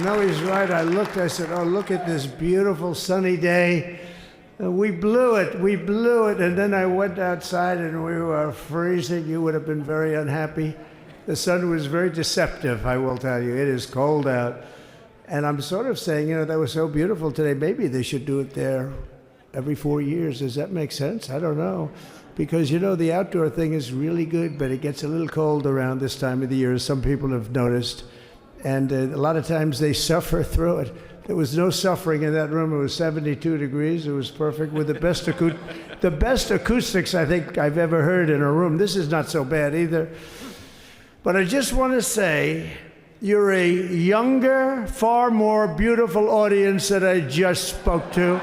No, he's right. I said, oh, look at this beautiful sunny day. We blew it. And then I went outside and we were freezing. You would have been very unhappy. The sun was very deceptive, I will tell you. It is cold out. And I'm sort of saying, that was so beautiful today. Maybe they should do it there every 4 years. Does that make sense? I don't know. Because, the outdoor thing is really good, but it gets a little cold around this time of the year, as some people have noticed. And a lot of times they suffer through it. There was no suffering in that room. It was 72 degrees. It was perfect with the best acoustics I think I've ever heard in a room. This is not so bad either. But I just want to say, you're a younger, far more beautiful audience that I just spoke to. And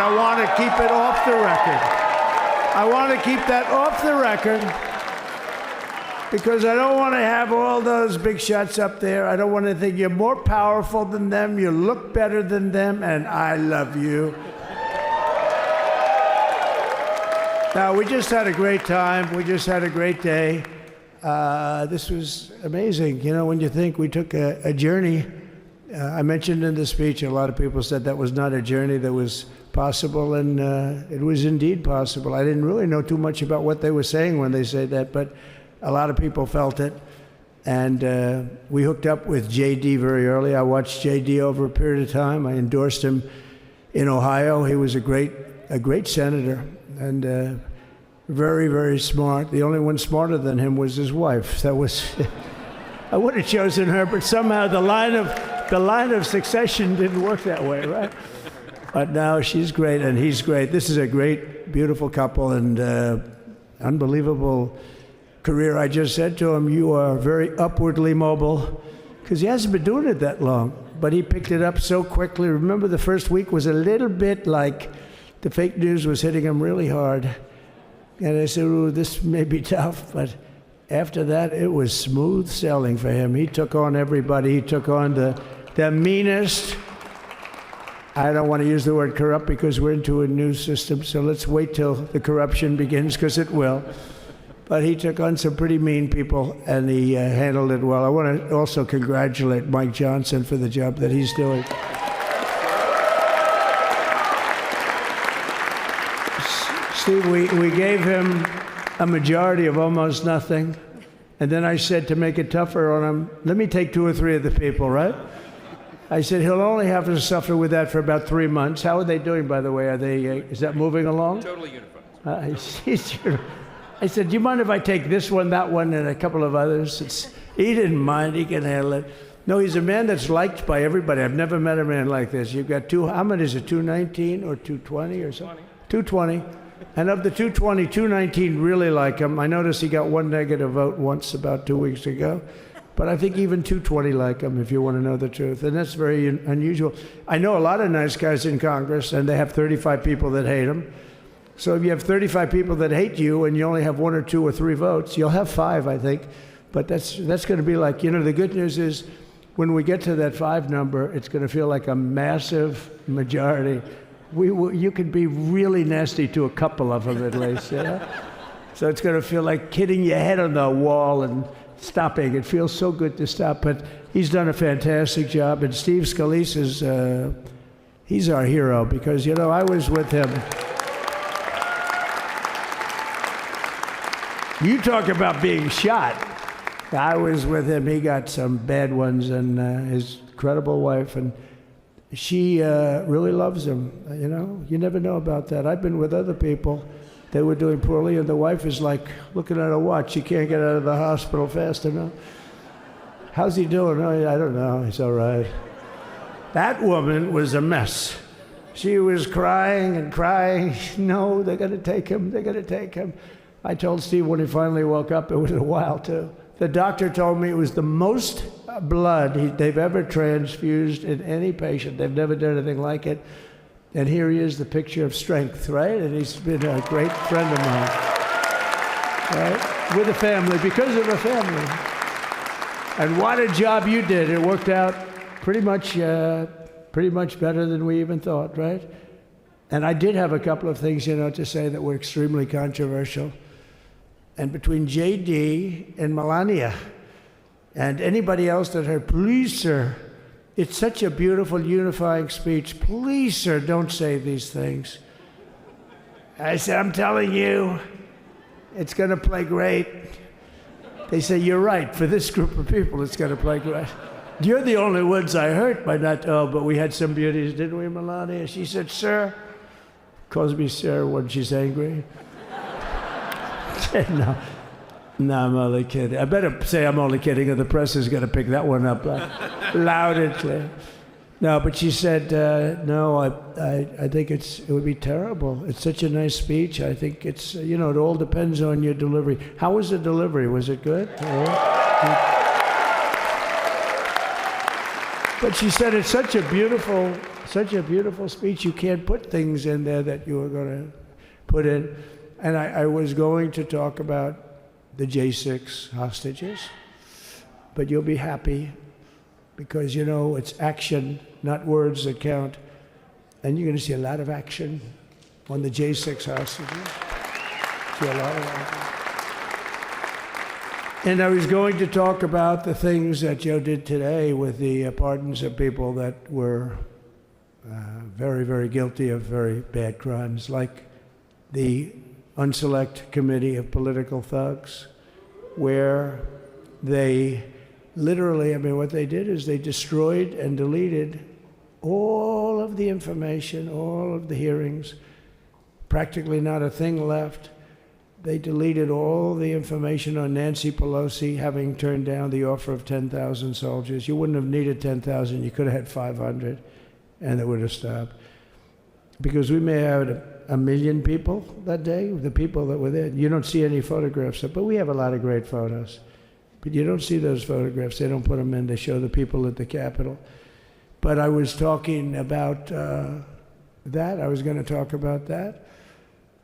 I want to keep it off the record. I want to keep that off the record because I don't want to have all those big shots up there. I don't want to think you're more powerful than them, you look better than them, and I love you. Now, we just had a great time. We just had a great day. This was amazing. When you think we took a journey, I mentioned in the speech, a lot of people said that was not a journey that was possible, and it was indeed possible. I didn't really know too much about what they were saying when they said that, but a lot of people felt it. And we hooked up with J.D. very early. I watched J.D. over a period of time. I endorsed him in Ohio. He was a great senator and very, very smart. The only one smarter than him was his wife. That was I would have chosen her, but somehow the line of succession didn't work that way, right? But now she's great and he's great. This is a great, beautiful couple and unbelievable career. I just said to him, you are very upwardly mobile, because he hasn't been doing it that long, but he picked it up so quickly. Remember, the first week was a little bit like the fake news was hitting him really hard. And I said, ooh, this may be tough, but after that, it was smooth sailing for him. He took on everybody. He took on the meanest. I don't want to use the word corrupt because we're into a new system, so let's wait till the corruption begins, because it will. But he took on some pretty mean people, and he handled it well. I want to also congratulate Mike Johnson for the job that he's doing. Steve, we gave him a majority of almost nothing, and then I said, to make it tougher on him, let me take 2 or 3 of the people, right? I said, he'll only have to suffer with that for about 3 months. How are they doing, by the way? Is that moving along? Totally unified. I said, do you mind if I take this one, that one, and a couple of others? He didn't mind. He can handle it. No, he's a man that's liked by everybody. I've never met a man like this. You've got how many is it, 219 or 220 or something? 220. And of the 220, 219 really like him. I noticed he got 1 negative vote once about 2 weeks ago. But I think even 220 like him, if you want to know the truth. And that's very unusual. I know a lot of nice guys in Congress, and they have 35 people that hate him. So if you have 35 people that hate you and you only have 1 or 2 or 3 votes, you'll have 5, I think. But that's going to be like, the good news is when we get to that 5 number, it's going to feel like a massive majority. You could be really nasty to a couple of them at least. So it's going to feel like hitting your head on the wall and stopping. It feels so good to stop, but he's done a fantastic job. And Steve Scalise he's our hero because, I was with him. You talk about being shot. I was with him. He got some bad ones, and his incredible wife, and she really loves him. You never know about that. I've been with other people. They were doing poorly, and the wife is like looking at a watch. She can't get out of the hospital fast enough. How's he doing? Oh, I don't know. He's all right. That woman was a mess. She was crying and crying. No, they're going to take him. They're going to take him. I told Steve when he finally woke up, it was a while, too. The doctor told me it was the most blood they've ever transfused in any patient. They've never done anything like it. And here he is, the picture of strength, right? And he's been a great friend of mine, right? With a family, because of a family. And what a job you did. It worked out pretty much better than we even thought, right? And I did have a couple of things, to say that were extremely controversial. And between J.D. and Melania and anybody else that heard, please, sir, It's such a beautiful, unifying speech. Please, sir, don't say these things. I said, I'm telling you, it's going to play great. They say, you're right. For this group of people, it's going to play great. You're the only ones I hurt by not, oh, but we had some beauties, didn't we, Melania? She said, sir, calls me sir when she's angry. No, I'm only kidding. I better say I'm only kidding, or the press is going to pick that one up loud and clear. No, but she said, no, I think it would be terrible. It's such a nice speech. I think it's, it all depends on your delivery. How was the delivery? Was it good? But she said it's such a beautiful speech. You can't put things in there that you were going to put in. And I was going to talk about the J6 hostages, but you'll be happy because, it's action, not words that count. And you're going to see a lot of action on the J6 hostages. See a lot of action. And I was going to talk about the things that Joe did today with the pardons of people that were very, very guilty of very bad crimes, like the Unselect Committee of Political Thugs, where they literally, what they did is they destroyed and deleted all of the information, all of the hearings, practically not a thing left. They deleted all the information on Nancy Pelosi having turned down the offer of 10,000 soldiers. You wouldn't have needed 10,000, you could have had 500, and it would have stopped. Because we may have had 1 million people that day, the people that were there. You don't see any photographs, but we have a lot of great photos. But you don't see those photographs. They don't put them in. They show the people at the Capitol. But I was talking about that. I was going to talk about that.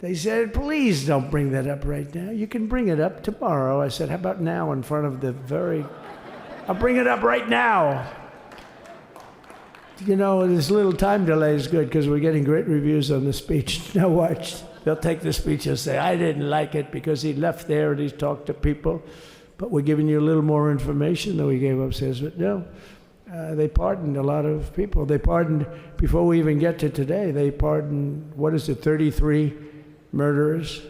They said, please don't bring that up right now. You can bring it up tomorrow. I said, how about now in front of I'll bring it up right now. This little time delay is good because we're getting great reviews on the speech. Now watch. They'll take the speech and say, I didn't like it because he left there and he talked to people. But we're giving you a little more information than we gave upstairs. But no, they pardoned a lot of people. They pardoned, before we even get to today, they pardoned, 33 murderers,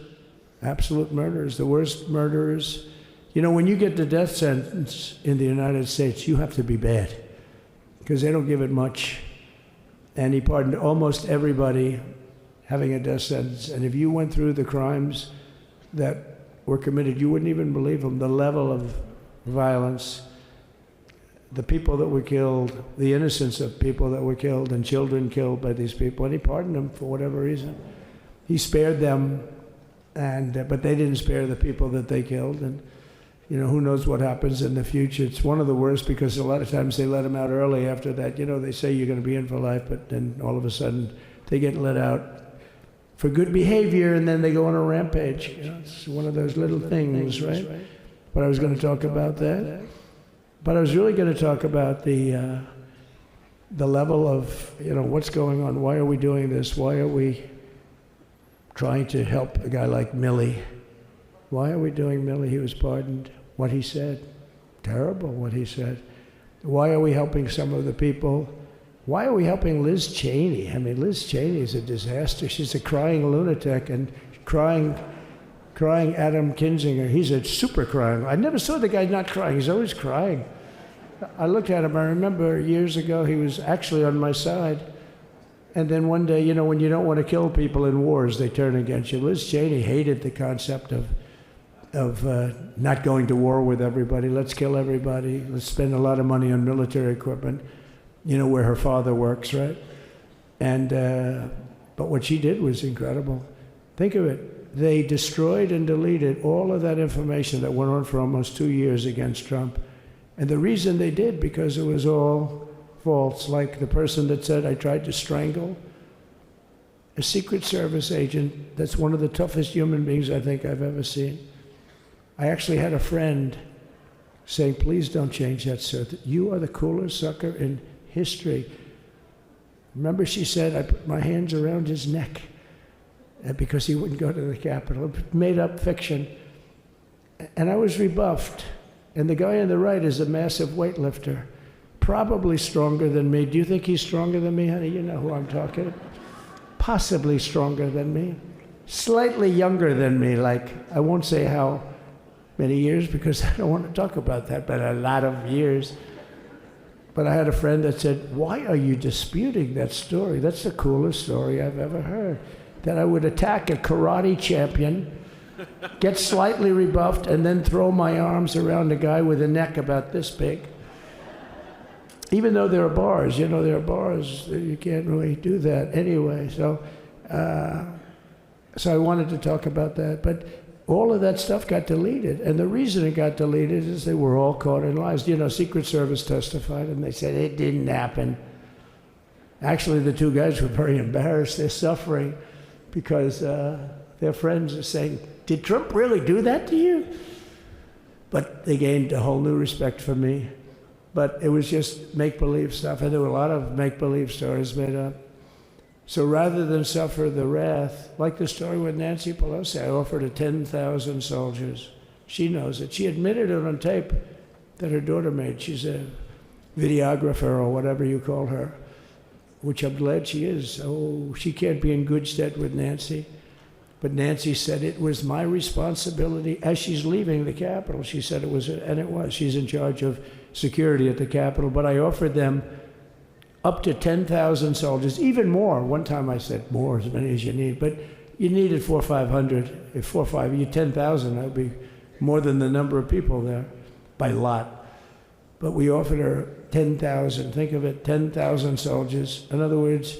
absolute murderers, the worst murderers. When you get the death sentence in the United States, you have to be bad because they don't give it much. And he pardoned almost everybody having a death sentence. And if you went through the crimes that were committed, you wouldn't even believe them. The level of violence, the people that were killed, the innocence of people that were killed, and children killed by these people. And he pardoned them for whatever reason. He spared them, but they didn't spare the people that they killed. And who knows what happens in the future. It's one of the worst because a lot of times they let them out early after that. They say you're going to be in for life, but then all of a sudden they get let out for good behavior, and then they go on a rampage. It's one of those little things, right? But I was going to talk about that. But I was really going to talk about the level of, what's going on. Why are we doing this? Why are we trying to help a guy like Millie? Why are we doing Millie? He was pardoned. What he said, terrible what he said. Why are we helping some of the people? Why are we helping Liz Cheney? Liz Cheney is a disaster. She's a crying lunatic and crying Adam Kinzinger. He's a super crying. I never saw the guy not crying. He's always crying. I looked at him. I remember years ago he was actually on my side. And then one day, when you don't want to kill people in wars, they turn against you. Liz Cheney hated the concept of not going to war with everybody. Let's kill everybody. Let's spend a lot of money on military equipment, where her father works, right? And but what she did was incredible. Think of it. They destroyed and deleted all of that information that went on for almost 2 years against Trump. And the reason they did, because it was all false. Like the person that said, I tried to strangle a Secret Service agent. That's one of the toughest human beings I think I've ever seen. I actually had a friend saying, please don't change that, sir. You are the coolest sucker in history. Remember, she said, I put my hands around his neck because he wouldn't go to the Capitol. Made up fiction. And I was rebuffed. And the guy on the right is a massive weightlifter. probably stronger than me. Do you think he's stronger than me, honey? You know who I'm talking about. Possibly stronger than me. Slightly younger than me, like, I won't say how many years because I don't want to talk about that, but a lot of years. But I had a friend that said, why are you disputing that story? That's the coolest story I've ever heard. That I would attack a karate champion, get slightly rebuffed, and then throw my arms around a guy with a neck about this big. Even though there are bars, there are bars, you can't really do that anyway. So I wanted to talk about that. But all of that stuff got deleted. And the reason it got deleted is they were all caught in lies. Secret Service testified, and they said it didn't happen. Actually, the two guys were very embarrassed. They're suffering because their friends are saying, did Trump really do that to you? But they gained a whole new respect for me. But it was just make-believe stuff, and there were a lot of make-believe stories made up. So rather than suffer the wrath, like the story with Nancy Pelosi, I offered her 10,000 soldiers. She knows it. She admitted it on tape that her daughter made. She's a videographer or whatever you call her, which I'm glad she is. Oh, she can't be in good stead with Nancy. But Nancy said it was my responsibility as she's leaving the Capitol. She said it was, and it was. She's in charge of security at the Capitol. But I offered them up to 10,000 soldiers, even more. One time I said more, as many as you need. But you needed 400 or 500. If 4 or 5, you 10,000, that would be more than the number of people there by lot. But we offered her 10,000. Think of it, 10,000 soldiers. In other words,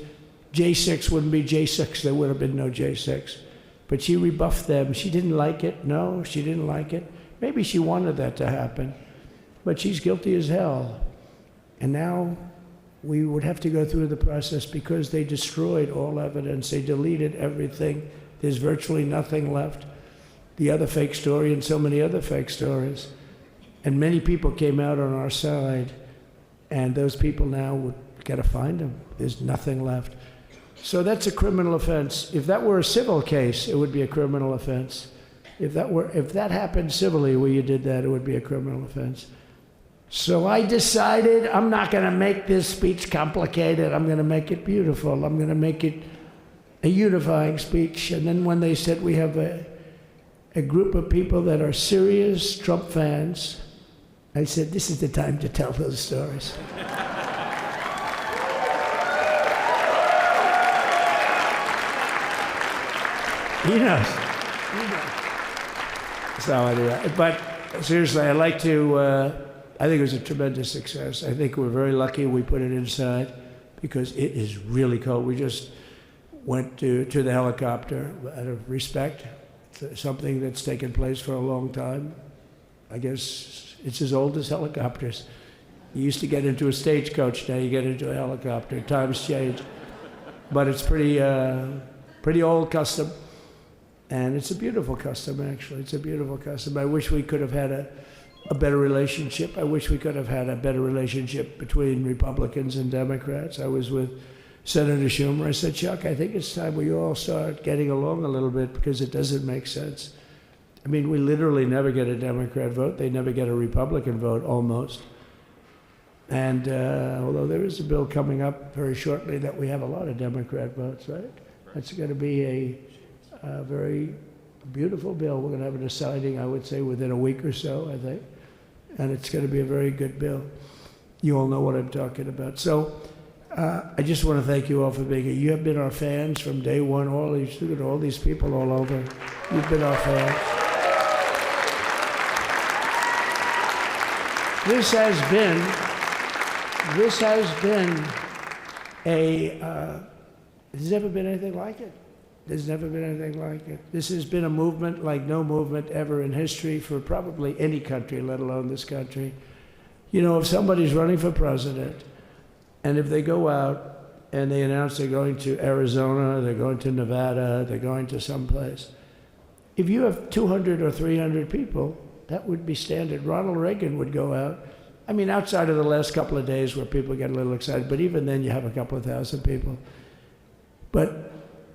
J6 wouldn't be J6. There would have been no J6. But she rebuffed them. She didn't like it. No, she didn't like it. Maybe she wanted that to happen. But she's guilty as hell. And now we would have to go through the process because they destroyed all evidence. They deleted everything. There's virtually nothing left. The other fake story and so many other fake stories. And many people came out on our side. And those people now would got to find them. There's nothing left. So that's a criminal offense. If that were a civil case, it would be a criminal offense. If that happened civilly where you did that, it would be a criminal offense. So I decided I'm not going to make this speech complicated. I'm going to make it beautiful. I'm going to make it a unifying speech. And then when they said we have a group of people that are serious Trump fans, I said, this is the time to tell those stories. He knows. So anyway, but seriously, I'd like to, I think it was a tremendous success. I think we're very lucky we put it inside because it is really cold. We just went to the helicopter out of respect to something that's taken place for a long time. I guess it's as old as helicopters. You used to get into a stagecoach, now you get into a helicopter. Times change. But it's pretty old custom. And it's a beautiful custom, actually. It's a beautiful custom. I wish we could have had a better relationship. I wish we could have had a better relationship between Republicans and Democrats. I was with Senator Schumer. I said, Chuck, I think it's time we all start getting along a little bit because it doesn't make sense. I mean, we literally never get a Democrat vote. They never get a Republican vote, almost. And although there is a bill coming up very shortly that we have a lot of Democrat votes, right? That's going to be a very beautiful bill. We're going to have a deciding, I would say, within a week or so, I think. And it's going to be a very good bill. You all know what I'm talking about. So I just want to thank you all for being here. You have been our fans from day one. All these people all over. You've been our fans. This has been there's never been anything like it. There's never been anything like it. This has been a movement like no movement ever in history for probably any country, let alone this country. You know, if somebody's running for president, and if they go out and they announce they're going to Arizona, they're going to Nevada, they're going to someplace, if you have 200 or 300 people, that would be standard. Ronald Reagan would go out. I mean, outside of the last couple of days where people get a little excited, but even then you have a couple of thousand people. But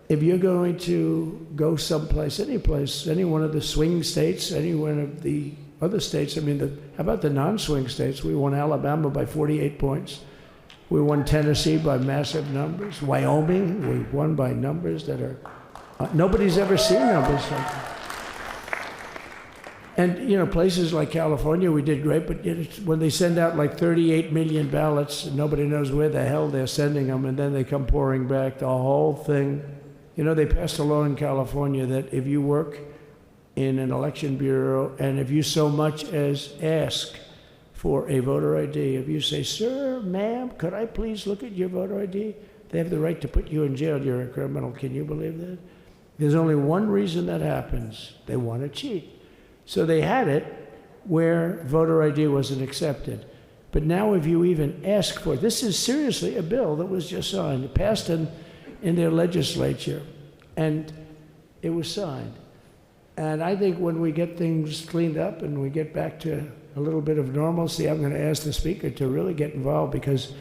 if you're going to go someplace, any place, any one of the swing states, any one of the other states. I mean, how about the non-swing states? We won Alabama by 48 points. We won Tennessee by massive numbers. Wyoming, we won by numbers that are, nobody's ever seen numbers like that. And, places like California, we did great, but when they send out like 38 million ballots, nobody knows where the hell they're sending them, and then they come pouring back, the whole thing. They passed a law in California that if you work in an election bureau, and if you so much as ask for a voter ID, if you say, "Sir, ma'am, could I please look at your voter ID?" they have the right to put you in jail. You're a criminal. Can you believe that? There's only one reason that happens. They want to cheat. So they had it where voter ID wasn't accepted. But now if you even ask for it, this is seriously a bill that was just signed, passed in their legislature, and it was signed. And I think when we get things cleaned up and we get back to a little bit of normalcy, I'm going to ask the speaker to really get involved, because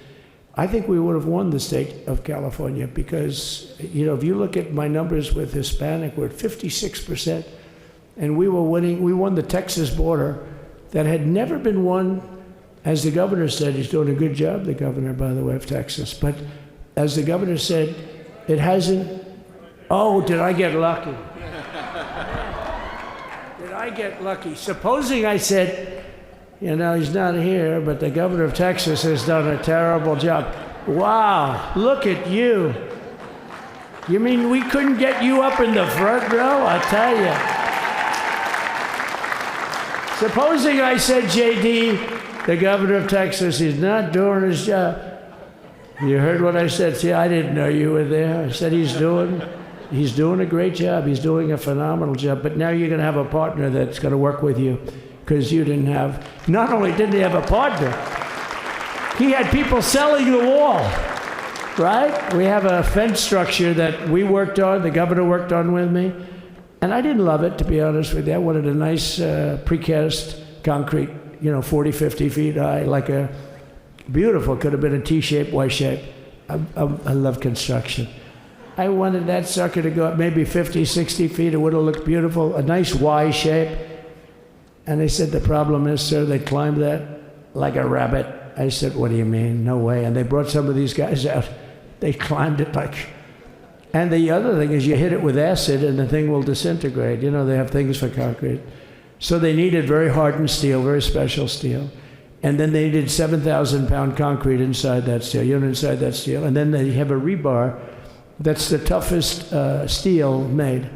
I think we would have won the state of California, because, if you look at my numbers with Hispanic, we're at 56%, and we won the Texas border that had never been won, as the governor said. He's doing a good job, the governor, by the way, of Texas. But as the governor said, it hasn't, oh, did I get lucky? Did I get lucky? Supposing I said, he's not here, but the governor of Texas has done a terrible job. Wow, look at you. You mean we couldn't get you up in the front row? I tell you. Supposing I said, J.D., the governor of Texas, is not doing his job. You heard what I said. See, I didn't know you were there. I said he's doing a great job. He's doing a phenomenal job. But now you're going to have a partner that's going to work with you, because you didn't have, not only didn't he have a partner, he had people selling the wall, right? We have a fence structure that we worked on, the governor worked on with me. And I didn't love it, to be honest with you. I wanted a nice precast concrete, 40, 50 feet high, like a beautiful, could have been a T-shape, Y-shape. I love construction. I wanted that sucker to go up maybe 50, 60 feet. It would have looked beautiful, a nice Y shape. And they said, the problem is, sir, they climbed that like a rabbit. I said, what do you mean? No way. And they brought some of these guys out. They climbed it like... And the other thing is you hit it with acid and the thing will disintegrate. They have things for concrete. So they needed very hardened steel, very special steel. And then they needed 7,000-pound concrete inside that steel, inside that steel. And then they have a rebar that's the toughest steel made.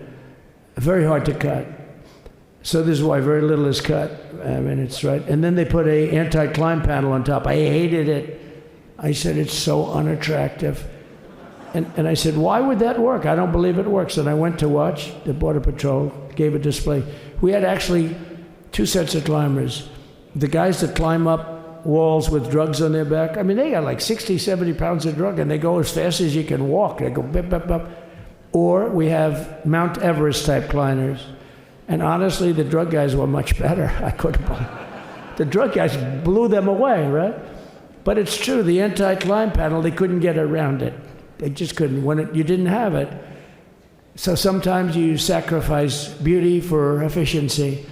Very hard to cut. So this is why very little is cut. I mean, it's right. And then they put a anti-climb panel on top. I hated it. I said, it's so unattractive. And I said, why would that work? I don't believe it works. And I went to watch the Border Patrol, gave a display. We had actually two sets of climbers. The guys that climb up walls with drugs on their back, I mean, they got like 60, 70 pounds of drug, and they go as fast as you can walk. They go bip, bip, bip. Or we have Mount Everest type climbers. And honestly, the drug guys were much better. I couldn't believe it. The drug guys blew them away, right? But it's true, the anti-climb panel, they couldn't get around it. They just couldn't. You didn't have it. So sometimes you sacrifice beauty for efficiency,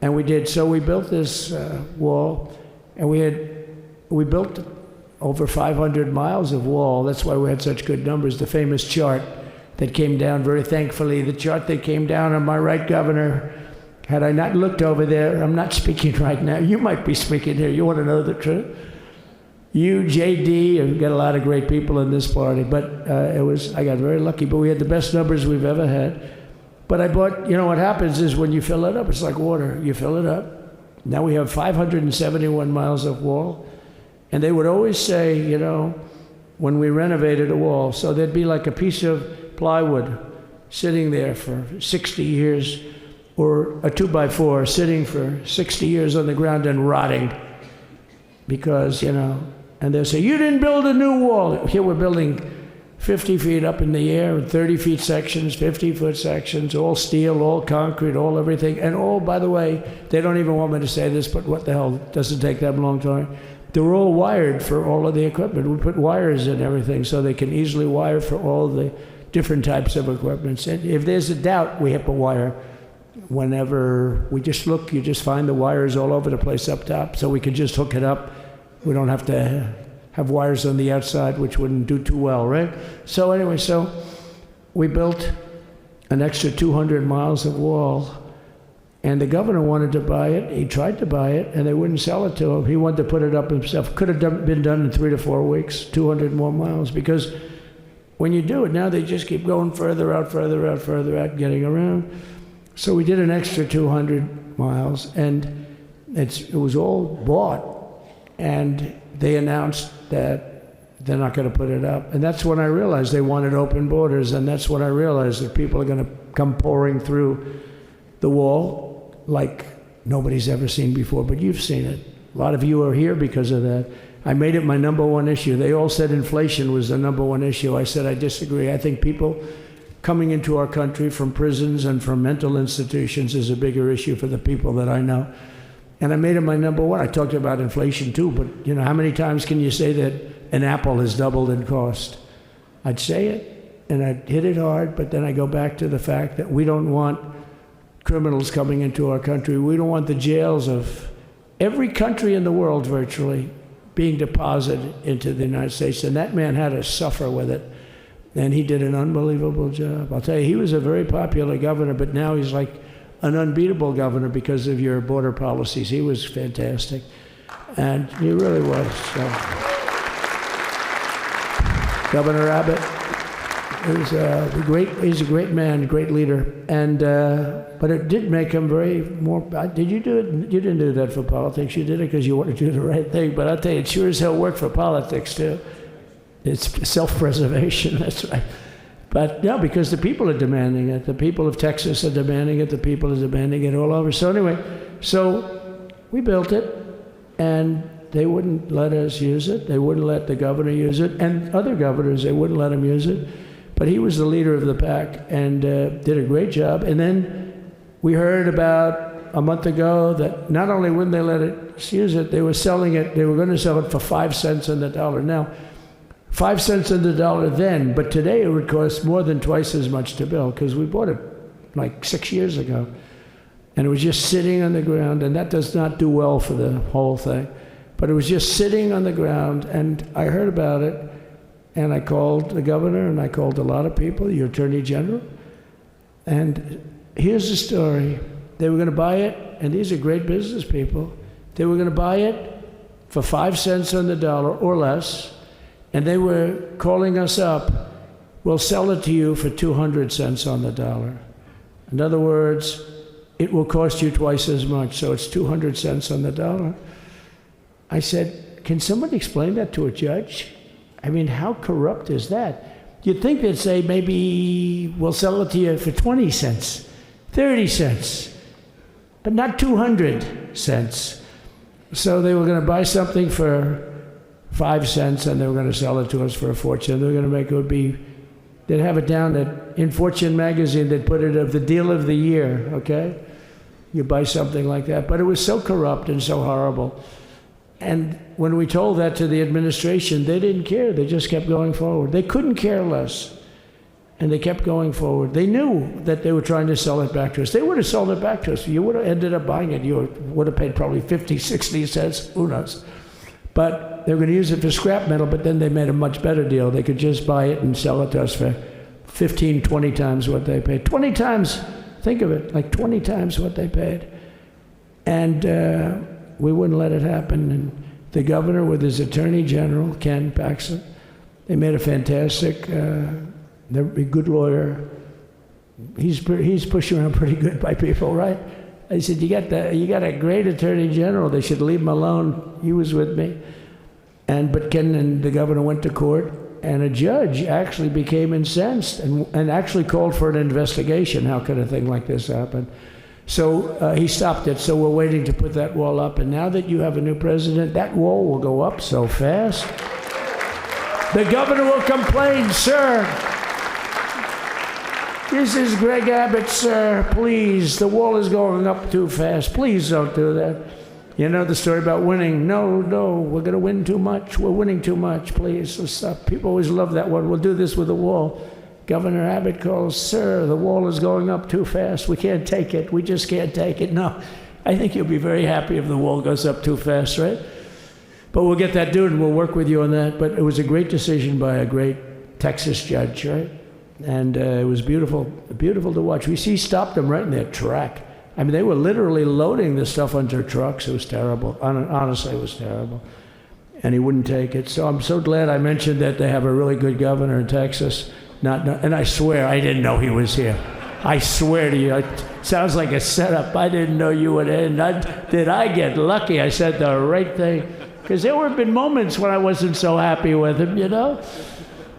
and we did. So we built this wall, and we built over 500 miles of wall. That's why we had such good numbers. The famous chart that came down, very thankfully, the chart that came down on my right, Governor. Had I not looked over there, I'm not speaking right now. You might be speaking here. You want to know the truth? You, JD, and we've got a lot of great people in this party, but I got very lucky, but we had the best numbers we've ever had. But I bought, what happens is when you fill it up, it's like water. You fill it up. Now we have 571 miles of wall. And they would always say, when we renovated a wall, so there'd be like a piece of plywood sitting there for 60 years, or a 2x4 sitting for 60 years on the ground and rotting. Because, and they'll say, you didn't build a new wall. Here we're building 50 feet up in the air, 30 feet sections, 50-foot sections, all steel, all concrete, all everything. And all, by the way, they don't even want me to say this, but what the hell, it doesn't take that long time. They're all wired for all of the equipment. We put wires in everything so they can easily wire for all the different types of equipment. And if there's a doubt, we have to wire. whenever we just look, you just find the wires all over the place up top, so we can just hook it up. We don't have to have wires on the outside, which wouldn't do too well, right? So anyway, so we built an extra 200 miles of wall, and the governor wanted to buy it. He tried to buy it, and they wouldn't sell it to him. He wanted to put it up himself. Could have been done in 3 to 4 weeks, 200 more miles, because when you do it now, they just keep going further out, further out, further out, getting around. So we did an extra 200 miles, and it was all bought, and they announced that they're not going to put it up. And that's when I realized they wanted open borders, and that's when I realized that people are going to come pouring through the wall like nobody's ever seen before, but you've seen it. A lot of you are here because of that. I made it my number one issue. They all said inflation was the number one issue. I said I disagree. I think people coming into our country from prisons and from mental institutions is a bigger issue for the people that I know. And I made it my number one. I talked about inflation too, but you know, how many times can you say that an apple has doubled in cost? I'd say it, and I'd hit it hard, but then I go back to the fact that we don't want criminals coming into our country. We don't want the jails of every country in the world virtually being deposited into the United States. And that man had to suffer with it. And he did an unbelievable job. I'll tell you, he was a very popular governor, but now he's like an unbeatable governor because of your border policies. He was fantastic. And he really was. So. Governor Abbott is he's a great man, great leader. And but it did make him very more. Did you do it? You didn't do that for politics. You did it because you wanted to do the right thing. But I'll tell you, it sure as hell worked for politics too. It's self-preservation. That's right. But no, because the people are demanding it. The people of Texas are demanding it. The people are demanding it all over. So anyway, so we built it, and they wouldn't let us use it. They wouldn't let the governor use it, and other governors, they wouldn't let him use it. But he was the leader of the pack and did a great job. And then we heard about a month ago that not only wouldn't they let us use it, they were selling it. They were going to sell it for 5 cents on the dollar. Now, 5 cents on the dollar then, but today it would cost more than twice as much to build because we bought it like 6 years ago. And it was just sitting on the ground, and that does not do well for the whole thing. But it was just sitting on the ground, and I heard about it, and I called the governor, and I called a lot of people, your attorney general. And here's the story. They were going to buy it, and these are great business people. They were going to buy it for 5 cents on the dollar or less, and they were calling us up, we'll sell it to you for 200 cents on the dollar. In other words, it will cost you twice as much, so it's 200 cents on the dollar. I said, can somebody explain that to a judge? I mean, how corrupt is that? You'd think they'd say, maybe we'll sell it to you for 20 cents, 30 cents, but not 200 cents. So they were going to buy something for 5 cents, and they were going to sell it to us for a fortune. They were going to make it would be, they'd have it down that in Fortune magazine, they'd put it of the deal of the year, okay? You buy something like that. But it was so corrupt and so horrible. And when we told that to the administration, they didn't care. They just kept going forward. They couldn't care less. And they kept going forward. They knew that they were trying to sell it back to us. They would have sold it back to us. You would have ended up buying it. You would have paid probably 50, 60 cents, who knows. But they were going to use it for scrap metal, but then they made a much better deal. They could just buy it and sell it to us for 15, 20 times what they paid. 20 times, think of it, like 20 times what they paid. And we wouldn't let it happen. And the governor with his attorney general, Ken Paxton, they made a fantastic, they're a good lawyer. He's pushed around pretty good by people, right? I said, you got a great attorney general. They should leave him alone. He was with me. But Ken and the governor went to court, and a judge actually became incensed and actually called for an investigation. How could a thing like this happen? So he stopped it. So we're waiting to put that wall up. And now that you have a new president, that wall will go up so fast. The governor will complain, sir. This is Greg Abbott, sir. Please, the wall is going up too fast. Please don't do that. You know the story about winning. No, we're going to win too much. We're winning too much. Please, stop. People always love that one. We'll do this with the wall. Governor Abbott calls, "Sir, the wall is going up too fast. We can't take it. We just can't take it." No, I think you'll be very happy if the wall goes up too fast, right? But we'll get that done, and we'll work with you on that. But it was a great decision by a great Texas judge, right? And it was beautiful, beautiful to watch. He stopped them right in their track. I mean, they were literally loading this stuff onto trucks. It was terrible. Honestly, it was terrible. And he wouldn't take it. So I'm so glad I mentioned that they have a really good governor in Texas. And I swear, I didn't know he was here. I swear to you, it sounds like a setup. I didn't know you would end. Did I get lucky? I said the right thing. Because there have been moments when I wasn't so happy with him, you know?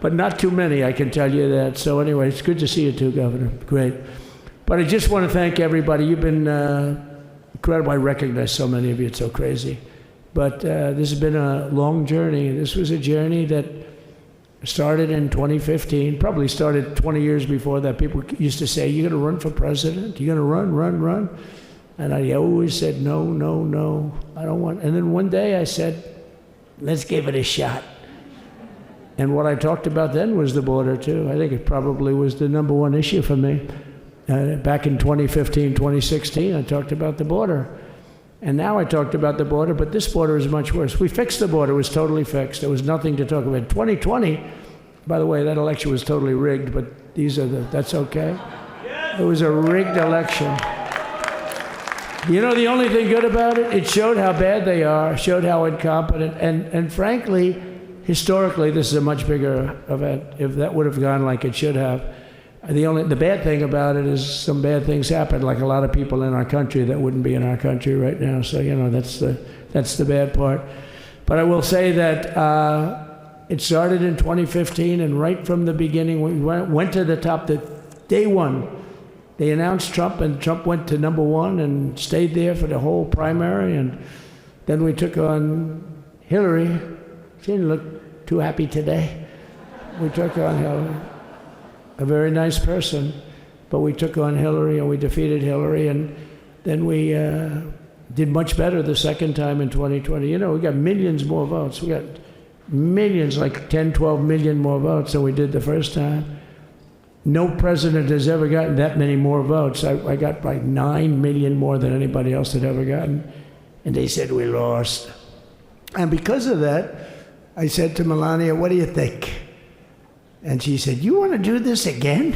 But not too many, I can tell you that. So anyway, it's good to see you too, Governor. Great. But I just want to thank everybody. You've been incredible. I recognize so many of you. It's so crazy. But this has been a long journey. This was a journey that started in 2015, probably started 20 years before that. People used to say, "You're going to run for president? You're going to run?" And I always said, no, I don't want. And then one day I said, let's give it a shot. And what I talked about then was the border, too. I think it probably was the number one issue for me. Back in 2015, 2016, I talked about the border. And now I talked about the border, but this border is much worse. We fixed the border. It was totally fixed. There was nothing to talk about. 2020, by the way, that election was totally rigged, but that's okay. It was a rigged election. You know the only thing good about it? It showed how bad they are, showed how incompetent, and frankly, historically, this is a much bigger event. If that would have gone like it should have, the bad thing about it is some bad things happened, like a lot of people in our country that wouldn't be in our country right now. So you know that's the bad part. But I will say that it started in 2015, and right from the beginning, we went to the top. Day one, they announced Trump, and Trump went to number one and stayed there for the whole primary. And then we took on Hillary. She didn't look too happy today. We took on Hillary. A very nice person, but we took on Hillary and we defeated Hillary, and then we did much better the second time in 2020. You know, we got millions more votes. We got millions, like 10, 12 million more votes than we did the first time. No president has ever gotten that many more votes. I got like 9 million more than anybody else had ever gotten, and they said we lost. And because of that, I said to Melania, "What do you think?" And she said, "You want to do this again?"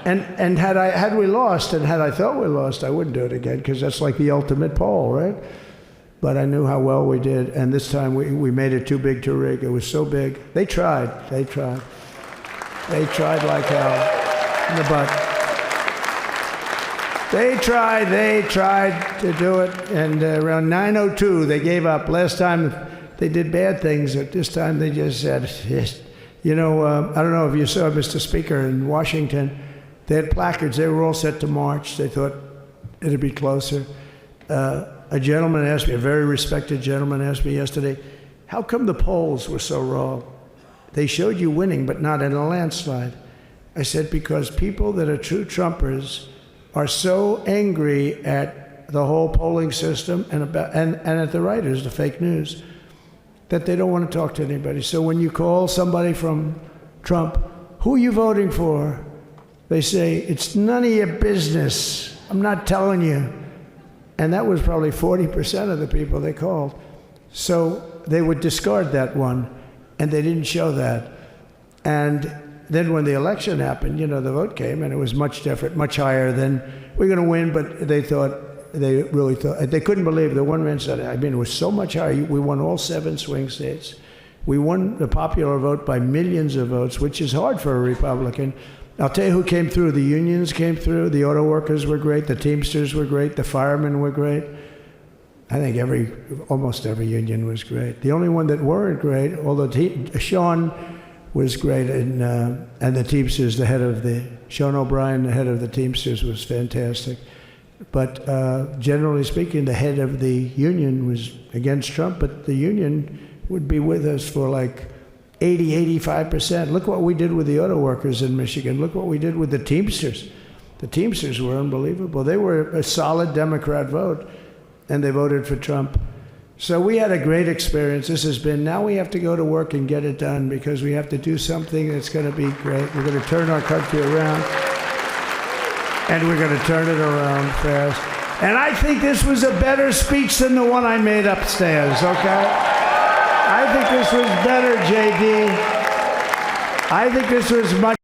And had we lost, and had I thought we lost, I wouldn't do it again, because that's like the ultimate poll, right? But I knew how well we did, and this time we made it too big to rig. It was so big. They tried like hell in the butt. They tried to do it, and around 9:02 they gave up. Last time they did bad things, but this time they just said, yes. You know, I don't know if you saw, Mr. Speaker, in Washington, they had placards. They were all set to march. They thought it'd be closer. A gentleman asked me, a very respected gentleman asked me yesterday, how come the polls were so wrong? They showed you winning, but not in a landslide. I said, because people that are true Trumpers are so angry at the whole polling system and at the writers, the fake news, that they don't want to talk to anybody. So when you call somebody from Trump, "Who are you voting for?" They say, "It's none of your business. I'm not telling you." And that was probably 40% of the people they called. So they would discard that one, and they didn't show that. And then when the election happened, you know, the vote came, and it was much different, much higher than, we're going to win, but they really thought, they couldn't believe. The one man said, I mean, it was so much higher. We won all 7 swing states. We won the popular vote by millions of votes, which is hard for a Republican. I'll tell you who came through. The unions came through. The autoworkers were great. The Teamsters were great. The firemen were great. I think almost every union was great. The only one that weren't great, although Sean was great, and the Teamsters, Sean O'Brien, the head of the Teamsters, was fantastic. But generally speaking, the head of the union was against Trump, but the union would be with us for like 85%. Look what we did with the autoworkers in Michigan. Look what we did with the Teamsters. The Teamsters were unbelievable. They were a solid Democrat vote, and they voted for Trump. So we had a great experience. This has been, now we have to go to work and get it done because we have to do something that's going to be great. We're going to turn our country around, and we're going to turn it around fast. And I think this was a better speech than the one I made upstairs, okay? I think this was better, JD. I think this was much